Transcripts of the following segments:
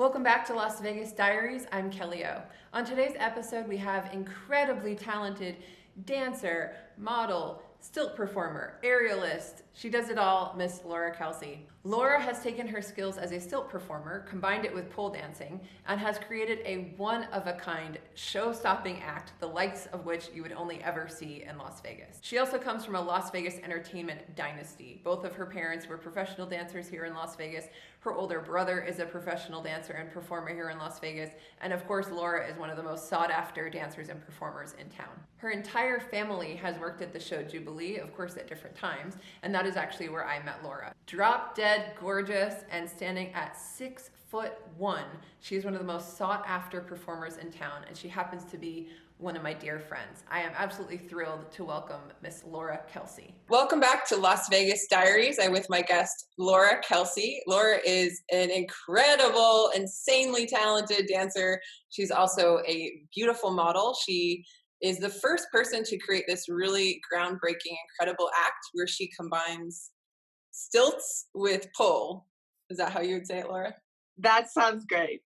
Welcome back to Las Vegas Diaries. I'm Kelly O. On today's episode, we have incredibly talented dancer, model, stilt performer, aerialist. She does it all, Miss Lora Kelsey. Lora has taken her skills as a stilt performer, combined it with pole dancing, and has created a one-of-a-kind, show-stopping act, the likes of which you would only ever see in Las Vegas. She also comes from a Las Vegas entertainment dynasty. Both of her parents were professional dancers here in Las Vegas. Her older brother is a professional dancer and performer here in Las Vegas. And of course, Lora is one of the most sought-after dancers and performers in town. Her entire family has worked at the show Jubilee, of course at different times, and that is actually where I met Lora. Drop dead gorgeous and standing at 6'1", she is one of the most sought-after performers in town, and she happens to be one of my dear friends. I am absolutely thrilled to welcome Miss Lora Kelsey. Welcome back to Las Vegas Diaries. I'm with my guest, Lora Kelsey. Lora is an incredible, insanely talented dancer. She's also a beautiful model. She is the first person to create this really groundbreaking, incredible act where she combines stilts with pole. Is that how you would say it, Lora? That sounds great.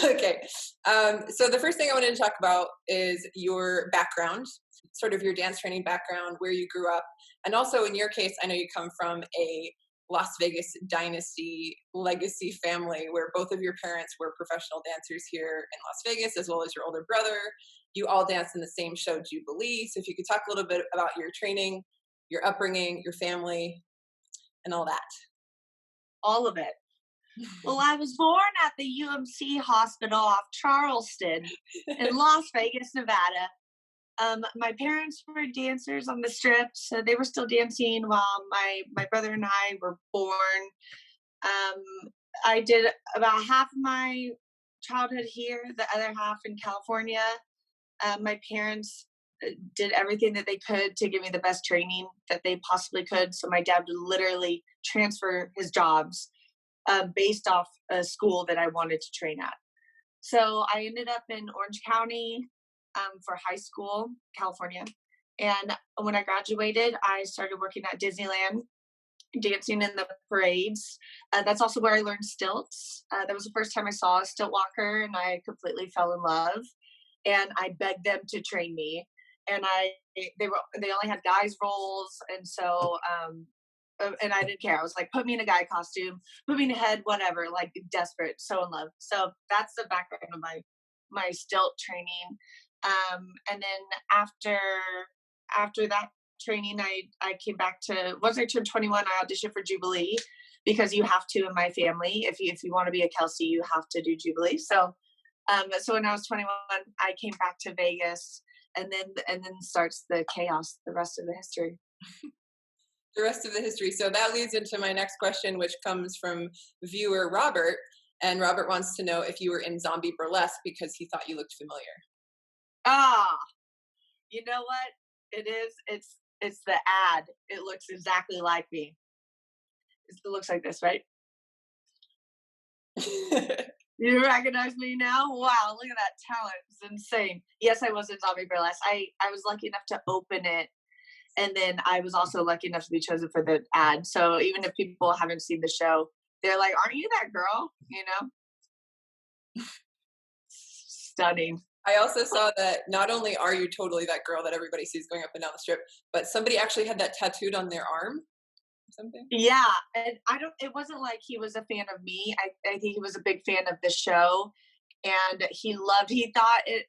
Okay. So the first thing I wanted to talk about is your background, sort of your dance training background, where you grew up. And also in your case, I know you come from a Las Vegas dynasty legacy family where both of your parents were professional dancers here in Las Vegas, as well as your older brother. You all danced in the same show, Jubilee. So if you could talk a little bit about your training, your upbringing, your family, and all that. All of it. Well, I was born at the UMC hospital off Charleston in Las Vegas, Nevada. My parents were dancers on the Strip, so they were still dancing while my brother and I were born. I did about half of my childhood here, the other half in California. My parents did everything that they could to give me the best training that they possibly could. So my dad would literally transfer his jobs based off a school that I wanted to train at. So I ended up in Orange County for high school, California. And when I graduated, I started working at Disneyland, dancing in the parades. That's also where I learned stilts. That was the first time I saw a stilt walker, and I completely fell in love. And I begged them to train me. And they only had guys roles, and so and I didn't care. I was like, put me in a guy costume, put me in a head, whatever, like desperate, so in love. So that's the background of my stilt training. And then after that training, I came back to, once I turned 21, I auditioned for Jubilee because you have to in my family. If you want to be a Kelsey, you have to do Jubilee. So when I was 21, I came back to Vegas, and then starts the chaos, the rest of the history. The rest of the history. So that leads into my next question, which comes from viewer Robert. And Robert wants to know if you were in Zombie Burlesque because he thought you looked familiar. You know what? It is. It's the ad. It looks exactly like me. It looks like this, right? You recognize me now? Wow, look at that talent. It's insane. Yes, I was in Zombie Burlesque. I was lucky enough to open it. And then I was also lucky enough to be chosen for the ad. So even if people haven't seen the show, they're like, aren't you that girl? You know? Stunning. I also saw that not only are you totally that girl that everybody sees going up and down the Strip, but somebody actually had that tattooed on their arm or something. Yeah. And it wasn't like he was a fan of me. I think he was a big fan of the show. And he thought it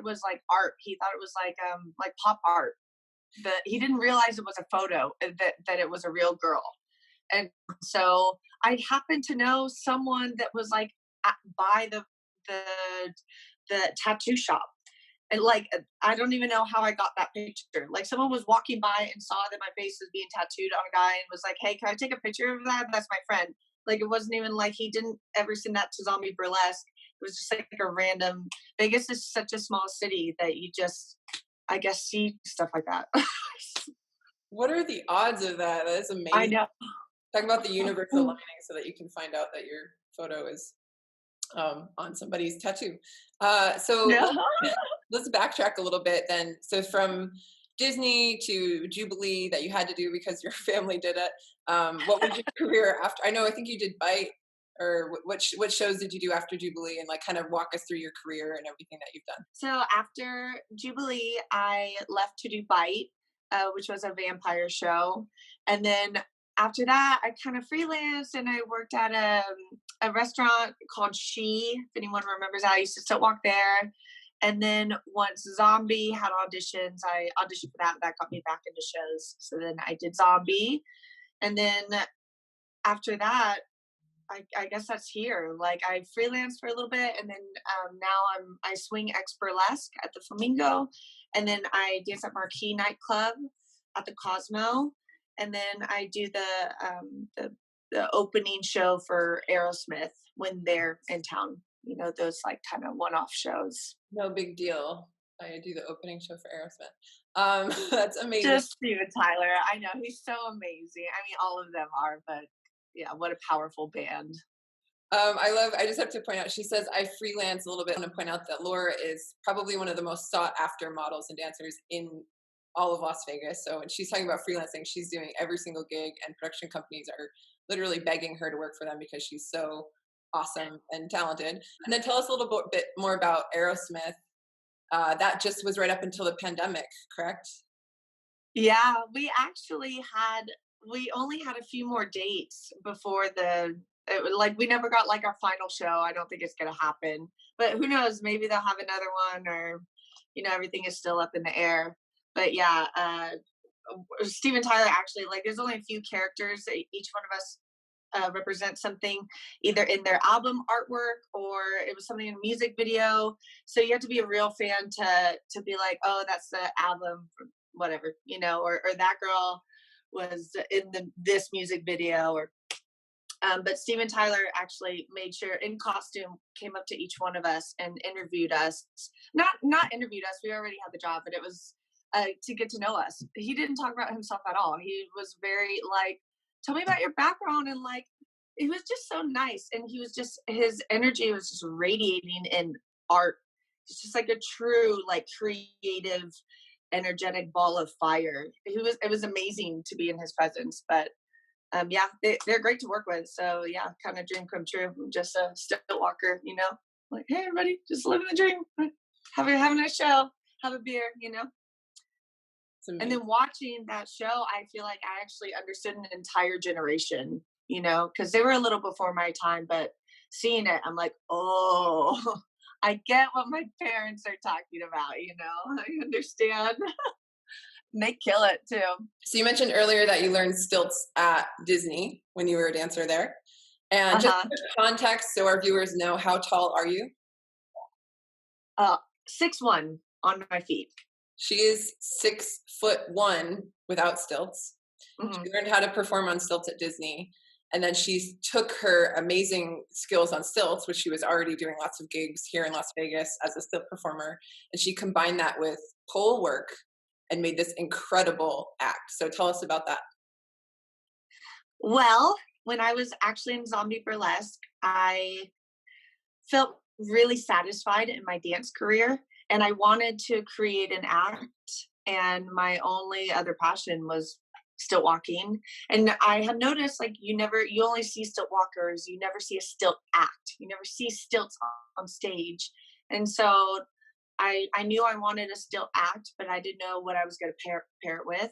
was like art. He thought it was like pop art. He didn't realize it was a photo, that it was a real girl. And so I happened to know someone that was like by the tattoo shop. And like, I don't even know how I got that picture. Like someone was walking by and saw that my face was being tattooed on a guy and was like, hey, can I take a picture of that? That's my friend. Like, it wasn't even like he didn't ever send that to Zombie Burlesque. It was just like a random, Vegas is such a small city that you just, I guess, see stuff like that. What are the odds of that? That is amazing. I know. Talk about the universe aligning so that you can find out that your photo is on somebody's tattoo. Let's backtrack a little bit then. So from Disney to Jubilee that you had to do because your family did it. What was your career after? I think you did Bite or what shows did you do after Jubilee, and like kind of walk us through your career and everything that you've done. So after Jubilee, I left to do Bite, which was a vampire show. And then after that, I kind of freelanced and I worked at a restaurant called She. If anyone remembers that, I used to still walk there. And then once Zombie had auditions, I auditioned for that. That got me back into shows. So then I did Zombie. And then after that, I guess that's here. Like I freelanced for a little bit, and then now I swing X Burlesque at the Flamingo, and then I dance at Marquee Nightclub at the Cosmo, and then I do the opening show for Aerosmith when they're in town. You know, those like kind of one-off shows. No big deal. I do the opening show for Aerosmith. That's amazing. Just Steven Tyler. I know he's so amazing. I mean, all of them are, but yeah, what a powerful band. I just have to point out, she says, I freelance a little bit. I want to point out that Lora is probably one of the most sought after models and dancers in all of Las Vegas. So when she's talking about freelancing, she's doing every single gig, and production companies are literally begging her to work for them because she's so awesome and talented. And then tell us a little bit more about Aerosmith. That just was right up until the pandemic, correct? Yeah, we only had a few more dates before we never got like our final show. I don't think it's going to happen, but who knows, maybe they'll have another one, or, you know, everything is still up in the air. But yeah, Steven Tyler, actually, like there's only a few characters that each one of us represent something either in their album artwork or it was something in a music video. So you have to be a real fan to be like, oh, that's the album, whatever, you know, or that girl was in this music video, or but Steven Tyler actually made sure in costume came up to each one of us and interviewed us. Not interviewed us, we already had the job, but it was to get to know us. He didn't talk about himself at all. He was very like, tell me about your background, and like he was just so nice, and he was just, his energy was just radiating in art. It's just like a true like creative energetic ball of fire. It was amazing to be in his presence. But yeah, they're great to work with. So yeah, kind of dream come true. I'm just a stilt walker, you know, like, hey everybody, just living the dream, having a show, have a beer, you know. And then watching that show, I feel like I actually understood an entire generation, you know, because they were a little before my time, but seeing it, I'm like, oh, I get what my parents are talking about, you know, I understand. And they kill it too. So you mentioned earlier that you learned stilts at Disney when you were a dancer there. And just for context, so our viewers know, how tall are you? 6'1" on my feet. She is 6'1" without stilts. Mm-hmm. She learned how to perform on stilts at Disney. And then she took her amazing skills on stilts, which she was already doing lots of gigs here in Las Vegas as a stilt performer, and she combined that with pole work and made this incredible act. So tell us about that. Well, when I was actually in Zombie Burlesque, I felt really satisfied in my dance career, and I wanted to create an act, and my only other passion was stilt walking. And I have noticed, like, you only see stilt walkers, you never see a stilt act, you never see stilts on stage. And so I knew I wanted a stilt act, but I didn't know what I was going to pair it with.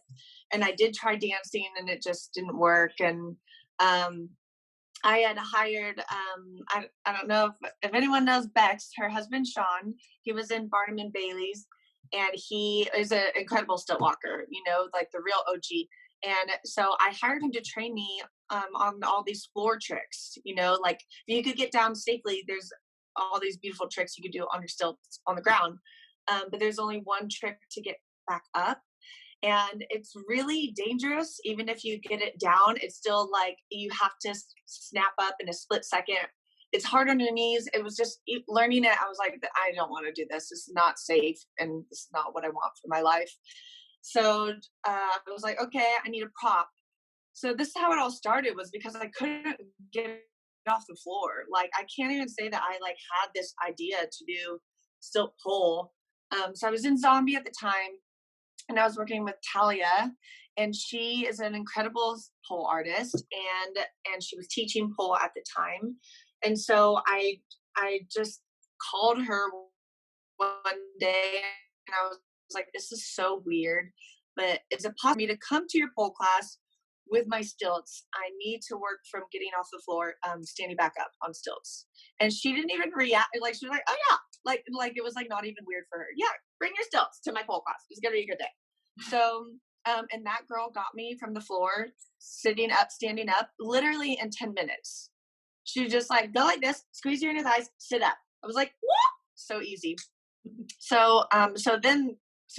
And I did try dancing, and it just didn't work. And I had hired, I don't know if anyone knows Bex, her husband, Sean. He was in Barnum and Bailey's, and he is an incredible stilt walker, you know, like the real OG. And so I hired him to train me on all these floor tricks, you know, like if you could get down safely, there's all these beautiful tricks you could do on your stilts on the ground. But there's only one trick to get back up. And it's really dangerous. Even if you get it down, it's still like you have to snap up in a split second. It's hard on your knees. It was just learning it. I was like, I don't want to do this. This is not safe. And this is not what I want for my life. So I was like, okay, I need a prop. So this is how it all started, was because I couldn't get off the floor. Like, I can't even say that I like had this idea to do stilt pole. So I was in Zombie at the time, and I was working with Talia, and she is an incredible pole artist, and she was teaching pole at the time, and so I just called her one day, and I was like, this is so weird, but is it possible for me to come to your pole class with my stilts? I need to work from getting off the floor, standing back up on stilts. And she didn't even react. Like, she was like, oh yeah. Like it was like not even weird for her. Yeah, bring your stilts to my pole class. It's gonna be a good day. So, and that girl got me from the floor, sitting up, standing up, literally in 10 minutes. She was just like, go like this, squeeze your inner thighs, sit up. I was like, what? So easy. So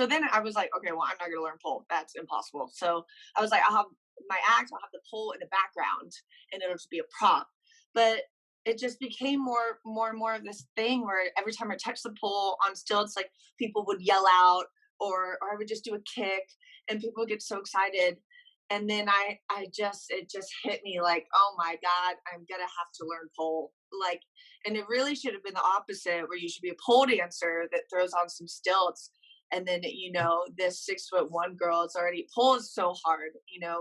then I was like, okay, well, I'm not gonna learn pole. That's impossible. So I was like, I'll have my act, I'll have the pole in the background, and it'll just be a prop. But it just became more and more of this thing where every time I touched the pole on stilts, like people would yell out, or I would just do a kick, and people would get so excited. And then it just hit me like, oh my God, I'm gonna have to learn pole. Like, and it really should have been the opposite, where you should be a pole dancer that throws on some stilts. And then, this 6'1" girl, it's already, pole is so hard,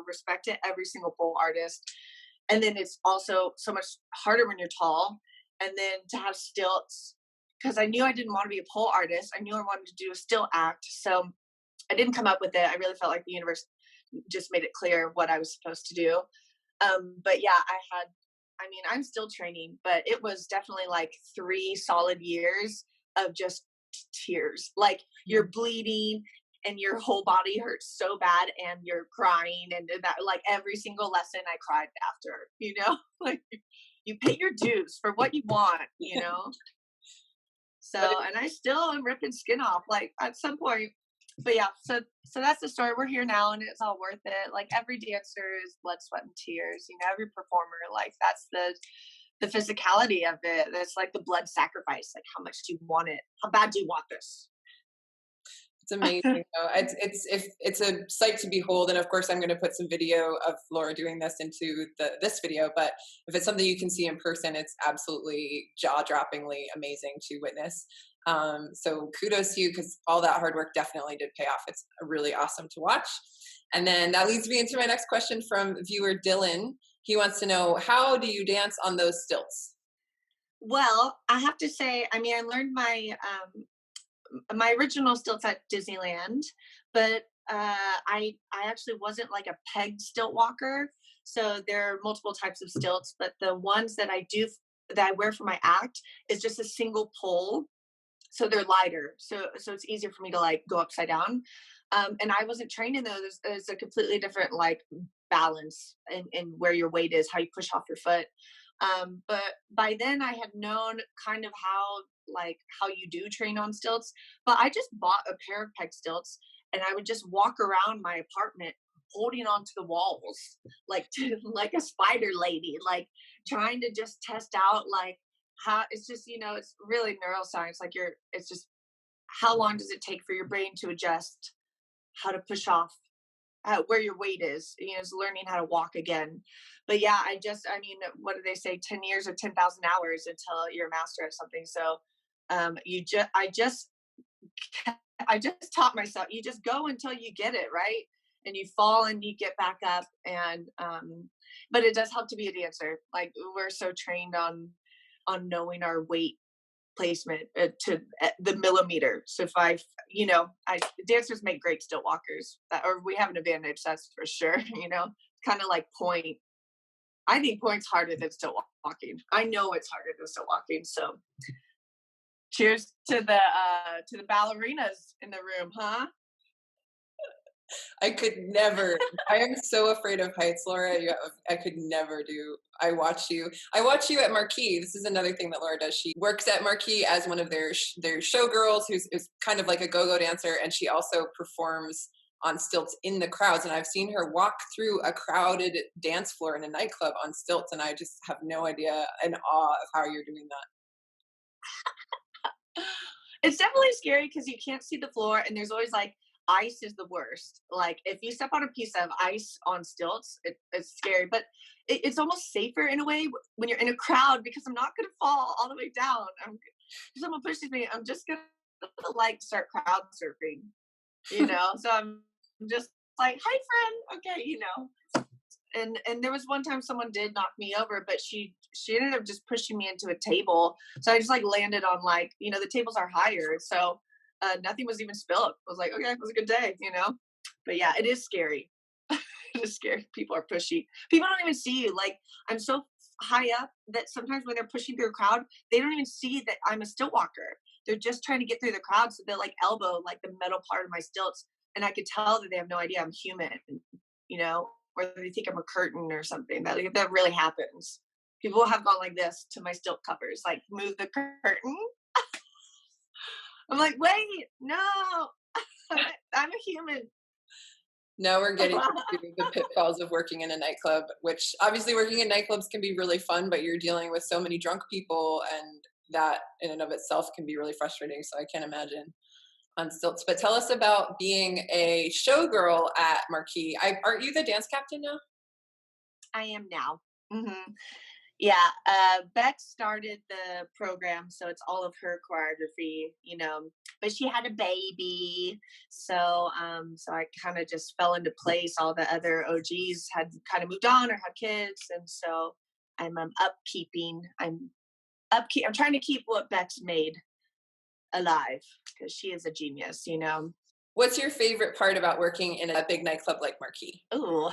respect it, every single pole artist. And then it's also so much harder when you're tall. And then to have stilts, because I knew I didn't want to be a pole artist. I knew I wanted to do a stilt act. So I didn't come up with it. I really felt like the universe just made it clear what I was supposed to do. But yeah, I'm still training, but it was definitely like 3 solid years of just tears. Like, you're bleeding and your whole body hurts so bad and you're crying, and that, like, every single lesson I cried after, like, you pay your dues for what you want. So, and I still am ripping skin off, like, at some point. But yeah, so that's the story. We're here now, and it's all worth it. Like, every dancer is blood, sweat, and tears. Every performer, like, that's the physicality of it. That's like the blood sacrifice. Like, how much do you want it? How bad do you want this? It's amazing. Though. It's a sight to behold, and of course, I'm going to put some video of Lora doing this into this video. But if it's something you can see in person, it's absolutely jaw-droppingly amazing to witness. So kudos to you, because all that hard work definitely did pay off. It's really awesome to watch. And then that leads me into my next question from viewer Dylan. He wants to know, how do you dance on those stilts? Well, I have to say, I learned my original stilts at Disneyland, but I actually wasn't like a pegged stilt walker. So there are multiple types of stilts, but the ones that I wear for my act is just a single pole. So they're lighter. So it's easier for me to like go upside down. And I wasn't trained in those. It's a completely different like balance in where your weight is, how you push off your foot. But by then I had known kind of how you do train on stilts, but I just bought a pair of peg stilts, and I would just walk around my apartment holding onto the walls, like like a spider lady, like trying to just test out like how it's just, it's really neuroscience. Like it's just, how long does it take for your brain to adjust how to push off where your weight is, is learning how to walk again. But yeah, what do they say? 10 years or 10,000 hours until you're a master at something. So I just taught myself, you just go until you get it, right? And you fall and you get back up. And, but it does help to be a dancer. Like, we're so trained on knowing our weight placement to the millimeter. So if dancers make great stilt walkers, or we have an advantage, that's for sure. Kind of like point. I think point's harder than stilt walking. I know it's harder than stilt walking. So cheers to the ballerinas in the room, huh? I could never. I am so afraid of heights, Lora. I could never do. I watch you at Marquee. This is another thing that Lora does. She works at Marquee as one of their showgirls, who's kind of like a go-go dancer, and she also performs on stilts in the crowds. And I've seen her walk through a crowded dance floor in a nightclub on stilts, and I just have no idea, in awe of how you're doing that. It's definitely scary because you can't see the floor, and there's always like, ice is the worst. Like, if you step on a piece of ice on stilts, it's scary, but it's almost safer in a way when you're in a crowd, because I'm not going to fall all the way down. If someone pushes me, I'm just going to like start crowd surfing. So I'm just like, hi friend, okay, and there was one time someone did knock me over, but she ended up just pushing me into a table, so I just like landed on like, the tables are higher, so nothing was even spilled. I was like, okay, it was a good day. But yeah, it is scary. It is scary. People are pushy. People don't even see you. Like, I'm so high up that sometimes when they're pushing through a crowd, they don't even see that I'm a stilt walker. They're just trying to get through the crowd, so they're like elbow like the metal part of my stilts, and I could tell that they have no idea I'm human, you know, or they think I'm a curtain or something. That really happens. People have gone like this to my stilt covers, like move the curtain. I'm like, wait, no, I'm a human. Now we're getting into the pitfalls of working in a nightclub, which obviously working in nightclubs can be really fun, but you're dealing with so many drunk people, and that in and of itself can be really frustrating. So I can't imagine on stilts. But tell us about being a showgirl at Marquee. Aren't you the dance captain now? I am now. Hmm. Yeah, Beck started the program, so it's all of her choreography, But she had a baby, so I kind of just fell into place. All the other OGs had kind of moved on or had kids, and so I'm upkeeping. I'm trying to keep what Beck's made alive because she is a genius. What's your favorite part about working in a big nightclub like Marquee? Ooh,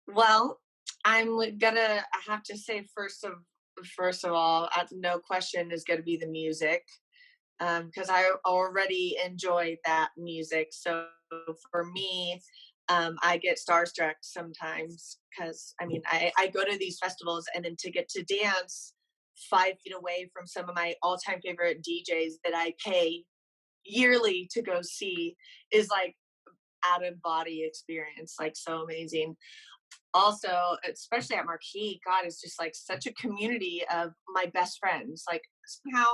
well, I have to say first of all, no question is gonna be the music, because I already enjoy that music. So for me, I get starstruck sometimes because I go to these festivals, and then to get to dance 5 feet away from some of my all-time favorite DJs that I pay yearly to go see is like out of body experience, like so amazing. Also, especially at Marquee, God, it's just like such a community of my best friends. Like somehow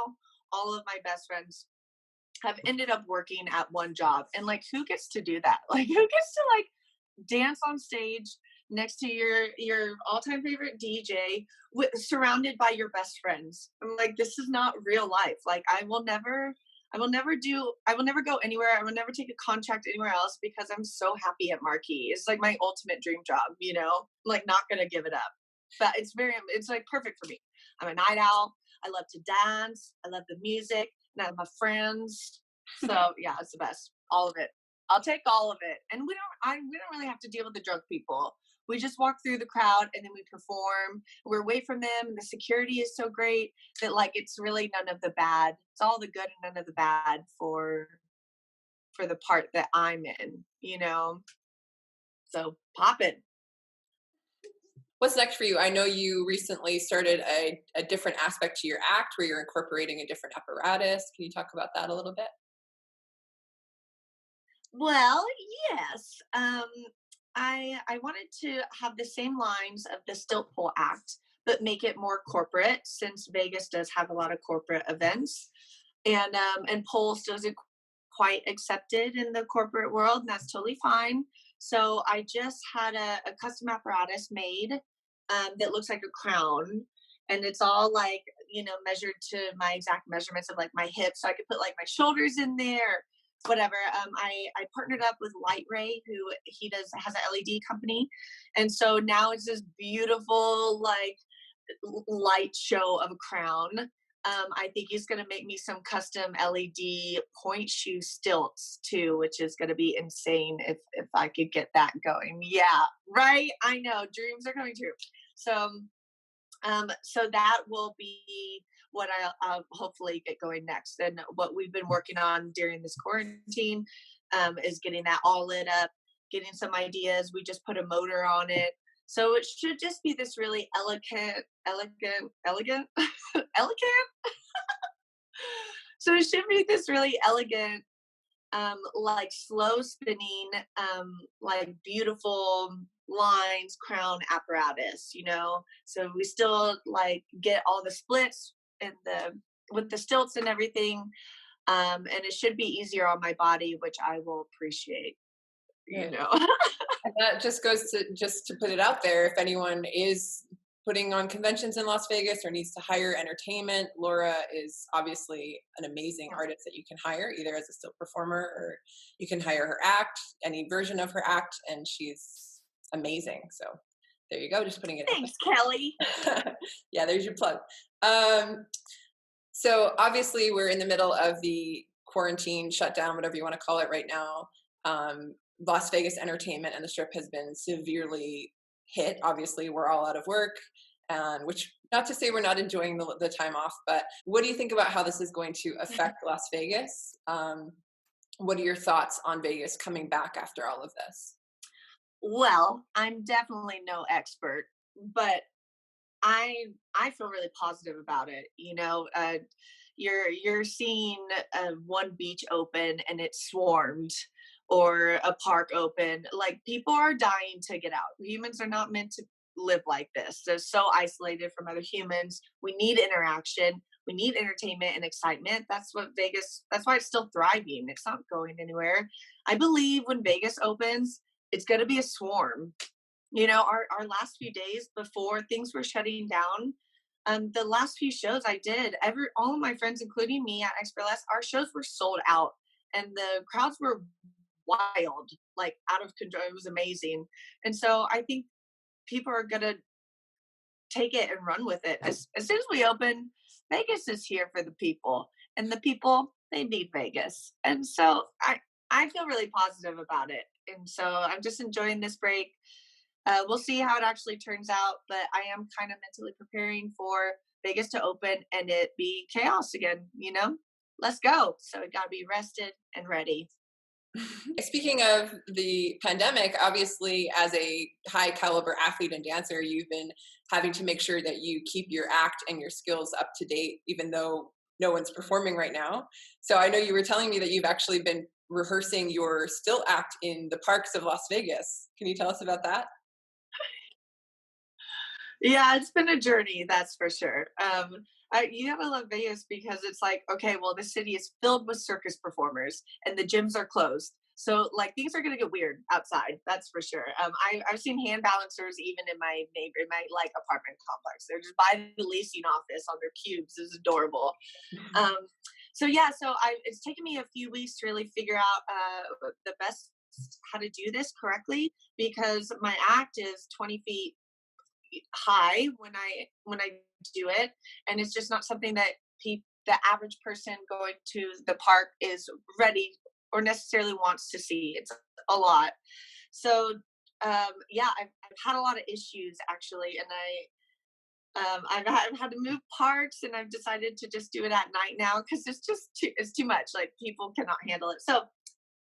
all of my best friends have ended up working at one job. And like who gets to do that? Like who gets to like dance on stage next to your all-time favorite DJ surrounded by your best friends? I'm like, this is not real life. Like I will never go anywhere. I will never take a contract anywhere else because I'm so happy at Marquee. It's like my ultimate dream job. I'm like not gonna give it up. But it's like perfect for me. I'm a night owl. I love to dance. I love the music, and I have my friends. So yeah, it's the best. All of it. I'll take all of it. And we don't really have to deal with the drunk people. We just walk through the crowd and then we perform. We're away from them, and the security is so great that like it's really none of the bad. It's all the good and none of the bad for the part that I'm in. So pop it. What's next for you? I know you recently started a different aspect to your act where you're incorporating a different apparatus. Can you talk about that a little bit? Well, yes. I wanted to have the same lines of the stilt pole act, but make it more corporate since Vegas does have a lot of corporate events, and pole still isn't quite accepted in the corporate world, and that's totally fine. So I just had a custom apparatus made that looks like a crown, and it's all like measured to my exact measurements of like my hips, so I could put like my shoulders in there whatever. I partnered up with Light Ray, who has an LED company, and so now it's this beautiful like light show of a crown. I think he's gonna make me some custom LED point shoe stilts too, which is gonna be insane if I could get that going. Yeah, right. I know dreams are coming true. So so that will be what I'll hopefully get going next. And what we've been working on during this quarantine is getting that all lit up, getting some ideas. We just put a motor on it. So it should just be this really elegant. So it should be this really elegant, like slow spinning, like beautiful lines crown apparatus. So we still like get all the splits and with the stilts and everything, and it should be easier on my body, which I will appreciate. Yeah. And that just goes to put it out there. If anyone is putting on conventions in Las Vegas or needs to hire entertainment, Lora is obviously an amazing artist that you can hire either as a still performer or you can hire her act, any version of her act, and she's amazing. So there you go, just putting it Thanks, Kelly. Yeah, there's your plug. So obviously we're in the middle of the quarantine shutdown, whatever you want to call it right now. Las Vegas entertainment and the Strip has been severely hit. Obviously, we're all out of work, and which not to say we're not enjoying the time off, but what do you think about how this is going to affect Las Vegas? What are your thoughts on Vegas coming back after all of this? Well, I'm definitely no expert, but I feel really positive about it. You're seeing one beach open and it's swarmed, or a park open. Like, people are dying to get out. Humans are not meant to live like this. They're so isolated from other humans. We need interaction. We need entertainment and excitement. That's why it's still thriving. It's not going anywhere. I believe when Vegas opens, it's going to be a swarm. Our last few days before things were shutting down, the last few shows I did, all of my friends, including me at X Burlesque, our shows were sold out, and the crowds were wild, like out of control. It was amazing. And so I think people are gonna take it and run with it. As soon as we open, Vegas is here for the people, and the people, they need Vegas. And so I feel really positive about it. And so I'm just enjoying this break. We'll see how it actually turns out, but I am kind of mentally preparing for Vegas to open and it be chaos again. Let's go. So we got to be rested and ready. Speaking of the pandemic, obviously as a high caliber athlete and dancer, you've been having to make sure that you keep your act and your skills up to date, even though no one's performing right now. So I know you were telling me that you've actually been rehearsing your still act in the parks of Las Vegas. Can you tell us about that? Yeah, it's been a journey, that's for sure. You gotta love Vegas because it's like, okay, well, the city is filled with circus performers and the gyms are closed. So like things are gonna get weird outside, that's for sure. I've seen hand balancers even in my like apartment complex. They're just by the leasing office on their cubes. It's adorable. So yeah, it's taken me a few weeks to really figure out the best how to do this correctly, because my act is 20 feet high when I do it, and it's just not something that the average person going to the park is ready or necessarily wants to see. It's a lot. So yeah, I've had a lot of issues actually, and I've had to move parks, and I've decided to just do it at night now because it's too much. Like, people cannot handle it. So,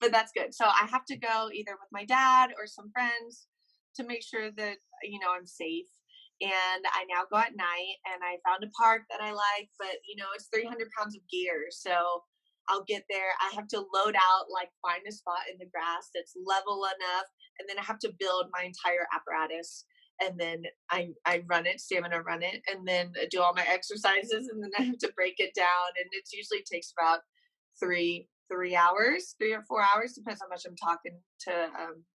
but that's good. So I have to go either with my dad or some friends to make sure that I'm safe. And I now go at night, and I found a park that I like, but it's 300 pounds of gear. So I'll get there. I have to load out, like, find a spot in the grass that's level enough, and then I have to build my entire apparatus. And then I stamina run it, and then do all my exercises, and then I have to break it down. And it usually takes about 3 hours, 3 or 4 hours, depends how much I'm talking to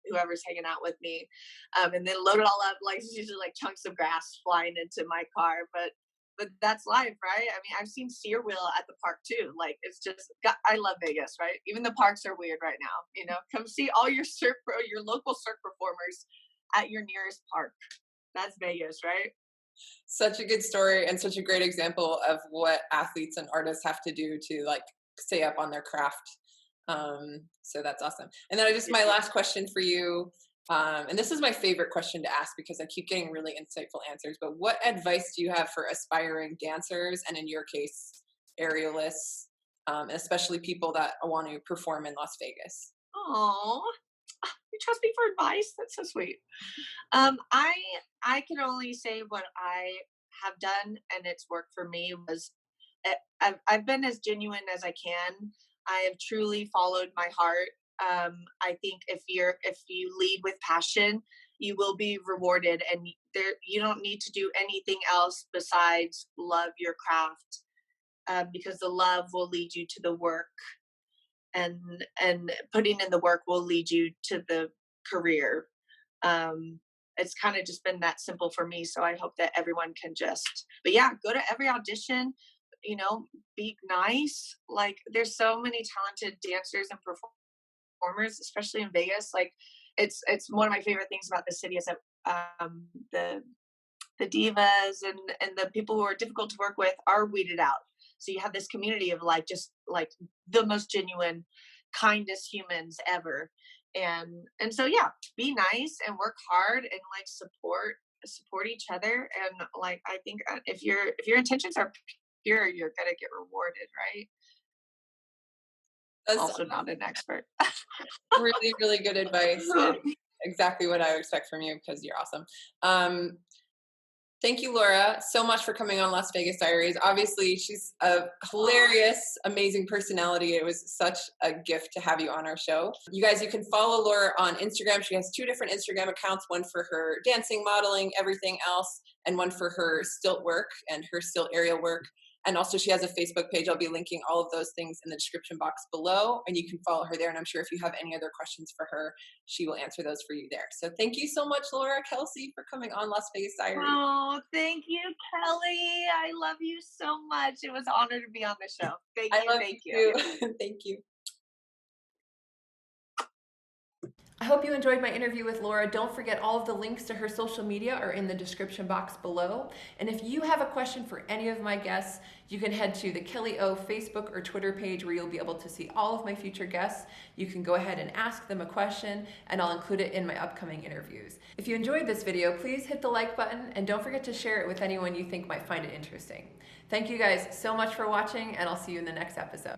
whoever's hanging out with me, and then load it all up. Like, it's usually like chunks of grass flying into my car, but that's life, right? I mean, I've seen steer wheel at the park too. Like, I love Vegas, right? Even the parks are weird right now. Come see all your your local cirque performers at your nearest park. That's Vegas, right? Such a good story and such a great example of what athletes and artists have to do to, like, stay up on their craft. So that's awesome. And then my last question for you, and this is my favorite question to ask because I keep getting really insightful answers, but what advice do you have for aspiring dancers, and in your case, aerialists, especially people that want to perform in Las Vegas? Oh, you trust me for advice? That's so sweet. I can only say what I have done, and it's worked for me. I've been as genuine as I can. I have truly followed my heart. I think if you lead with passion, you will be rewarded, and you don't need to do anything else besides love your craft, because the love will lead you to the work, and putting in the work will lead you to the career. it's kind of just been that simple for me. So I hope that everyone can but yeah, go to every audition, be nice. Like, there's so many talented dancers and performers, especially in Vegas. Like, it's one of my favorite things about the city is that the divas and the people who are difficult to work with are weeded out. So you have this community of just the most genuine, kindest humans ever. And so yeah, be nice and work hard and support each other. And I think if your intentions are pure, you're gonna get rewarded, right? That's Also not an expert. really, really good advice. And exactly what I would expect from you, because you're awesome. Thank you, Lora, so much for coming on Las Vegas Diaries. Obviously, she's a hilarious, amazing personality. It was such a gift to have you on our show. You guys, you can follow Lora on Instagram. She has 2 different Instagram accounts, one for her dancing, modeling, everything else, and one for her stilt work and her stilt aerial work. And also she has a Facebook page. I'll be linking all of those things in the description box below, and you can follow her there. And I'm sure if you have any other questions for her, she will answer those for you there. So thank you so much, Lora Kelsey, for coming on Las Vegas Diaries. Oh, thank you, Kelly. I love you so much. It was an honor to be on the show. Thank you. Thank you. Thank you. I hope you enjoyed my interview with Lora. Don't forget, all of the links to her social media are in the description box below. And if you have a question for any of my guests, you can head to the Kelly O Facebook or Twitter page, where you'll be able to see all of my future guests. You can go ahead and ask them a question, and I'll include it in my upcoming interviews. If you enjoyed this video, please hit the like button, and don't forget to share it with anyone you think might find it interesting. Thank you guys so much for watching, and I'll see you in the next episode.